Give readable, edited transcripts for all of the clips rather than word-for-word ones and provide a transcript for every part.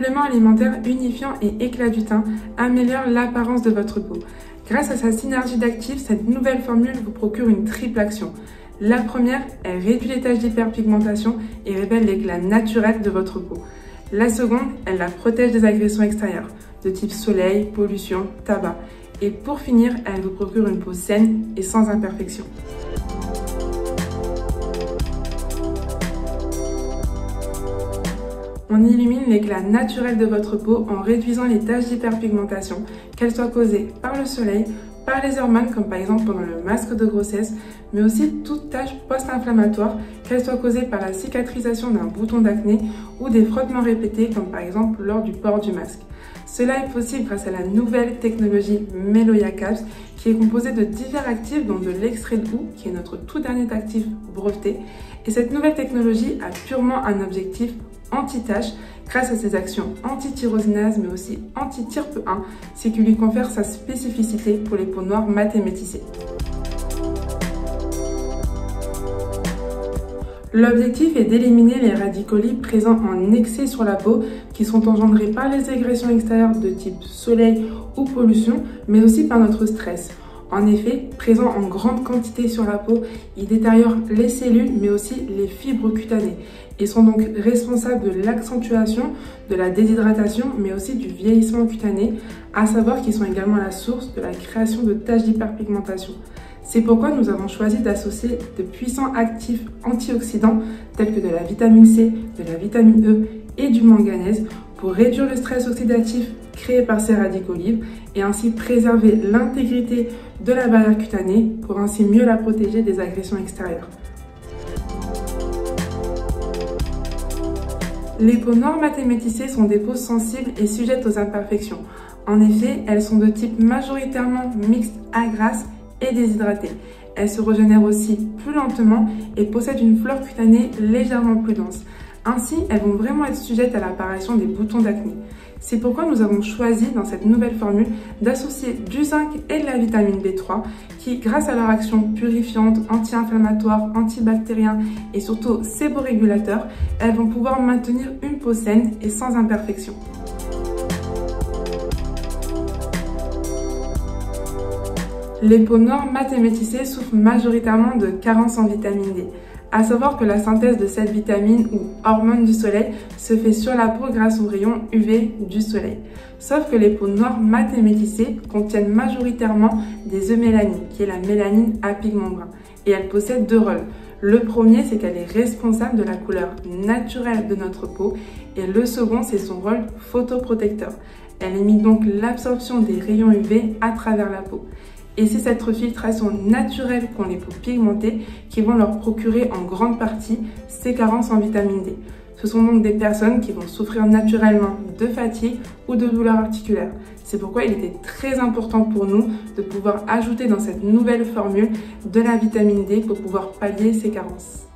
complément alimentaire unifiant et éclat du teint améliore l'apparence de votre peau. Grâce à sa synergie d'actifs, cette nouvelle formule vous procure une triple action. La première, elle réduit les taches d'hyperpigmentation et révèle l'éclat naturel de votre peau. La seconde, elle la protège des agressions extérieures, de type soleil, pollution, tabac. Et pour finir, elle vous procure une peau saine et sans imperfection. On illumine l'éclat naturel de votre peau en réduisant les taches d'hyperpigmentation, qu'elles soient causées par le soleil, par les hormones comme par exemple pendant le masque de grossesse, mais aussi toute tache post-inflammatoire, qu'elle soit causée par la cicatrisation d'un bouton d'acné ou des frottements répétés comme par exemple lors du port du masque. Cela est possible grâce à la nouvelle technologie Meloya Caps qui est composée de divers actifs dont de l'extrait de houx qui est notre tout dernier actif breveté. Et cette nouvelle technologie a purement un objectif anti-tache grâce à ses actions anti-tyrosinase mais aussi anti-TYRP1, ce qui lui confère sa spécificité pour les peaux noires mates et métissées. L'objectif est d'éliminer les radicaux libres présents en excès sur la peau qui sont engendrés par les agressions extérieures de type soleil ou pollution, mais aussi par notre stress. En effet, présent en grande quantité sur la peau, ils détériorent les cellules mais aussi les fibres cutanées et sont donc responsables de l'accentuation de la déshydratation mais aussi du vieillissement cutané, à savoir qu'ils sont également la source de la création de taches d'hyperpigmentation. C'est pourquoi nous avons choisi d'associer de puissants actifs antioxydants tels que de la vitamine C, de la vitamine E et du manganèse pour réduire le stress oxydatif créé par ces radicaux libres et ainsi préserver l'intégrité de la barrière cutanée pour ainsi mieux la protéger des agressions extérieures. Les peaux noires mates et métissées sont des peaux sensibles et sujettes aux imperfections. En effet, elles sont de type majoritairement mixte à grasse et déshydratée. Elles se régénèrent aussi plus lentement et possèdent une flore cutanée légèrement plus dense. Ainsi, elles vont vraiment être sujettes à l'apparition des boutons d'acné. C'est pourquoi nous avons choisi dans cette nouvelle formule d'associer du zinc et de la vitamine B3 qui, grâce à leur action purifiante, anti-inflammatoire, antibactérien et surtout séborégulateur, elles vont pouvoir maintenir une peau saine et sans imperfection. Les peaux noires mates et métissées souffrent majoritairement de carences en vitamine D. À savoir que la synthèse de cette vitamine ou hormone du soleil se fait sur la peau grâce aux rayons UV du soleil. Sauf que les peaux noires mates et métissées contiennent majoritairement des eumélanies, qui est la mélanine à pigment brun. Et elle possède deux rôles. Le premier, c'est qu'elle est responsable de la couleur naturelle de notre peau. Et le second, c'est son rôle photoprotecteur. Elle limite donc l'absorption des rayons UV à travers la peau. Et c'est cette filtration naturelle qu'ont les peaux pigmentées qui vont leur procurer en grande partie ces carences en vitamine D. Ce sont donc des personnes qui vont souffrir naturellement de fatigue ou de douleurs articulaires. C'est pourquoi il était très important pour nous de pouvoir ajouter dans cette nouvelle formule de la vitamine D pour pouvoir pallier ces carences.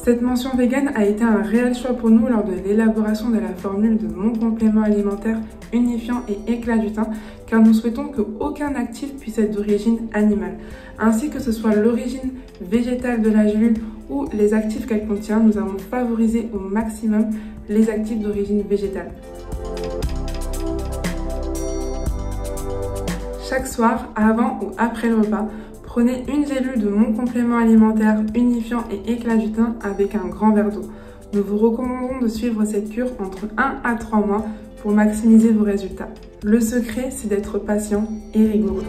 Cette mention vegan a été un réel choix pour nous lors de l'élaboration de la formule de mon complément alimentaire unifiant et éclat du teint, car nous souhaitons qu'aucun actif puisse être d'origine animale. Ainsi que ce soit l'origine végétale de la gélule ou les actifs qu'elle contient, nous avons favorisé au maximum les actifs d'origine végétale. Chaque soir, avant ou après le repas, prenez une gélule de mon complément alimentaire unifiant et éclat du teint avec un grand verre d'eau. Nous vous recommandons de suivre cette cure entre 1 à 3 mois pour maximiser vos résultats. Le secret, c'est d'être patient et rigoureux.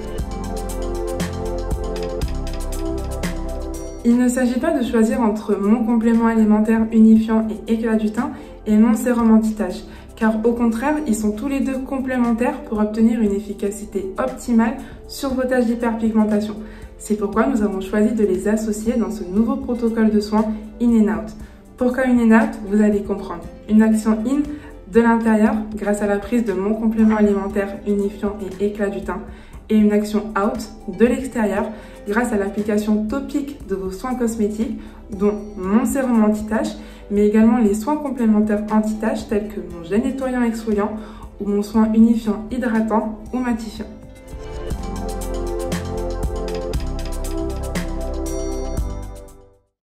Il ne s'agit pas de choisir entre mon complément alimentaire unifiant et éclat du teint et mon sérum anti-tache, car au contraire, ils sont tous les deux complémentaires pour obtenir une efficacité optimale sur vos taches d'hyperpigmentation. C'est pourquoi nous avons choisi de les associer dans ce nouveau protocole de soins In and Out. Pourquoi In and Out? Vous allez comprendre. Une action In de l'intérieur grâce à la prise de mon complément alimentaire unifiant et éclat du teint et une action Out de l'extérieur grâce à l'application topique de vos soins cosmétiques dont mon sérum anti-tache mais également les soins complémentaires anti-tache tels que mon gel nettoyant exfoliant ou mon soin unifiant hydratant ou matifiant.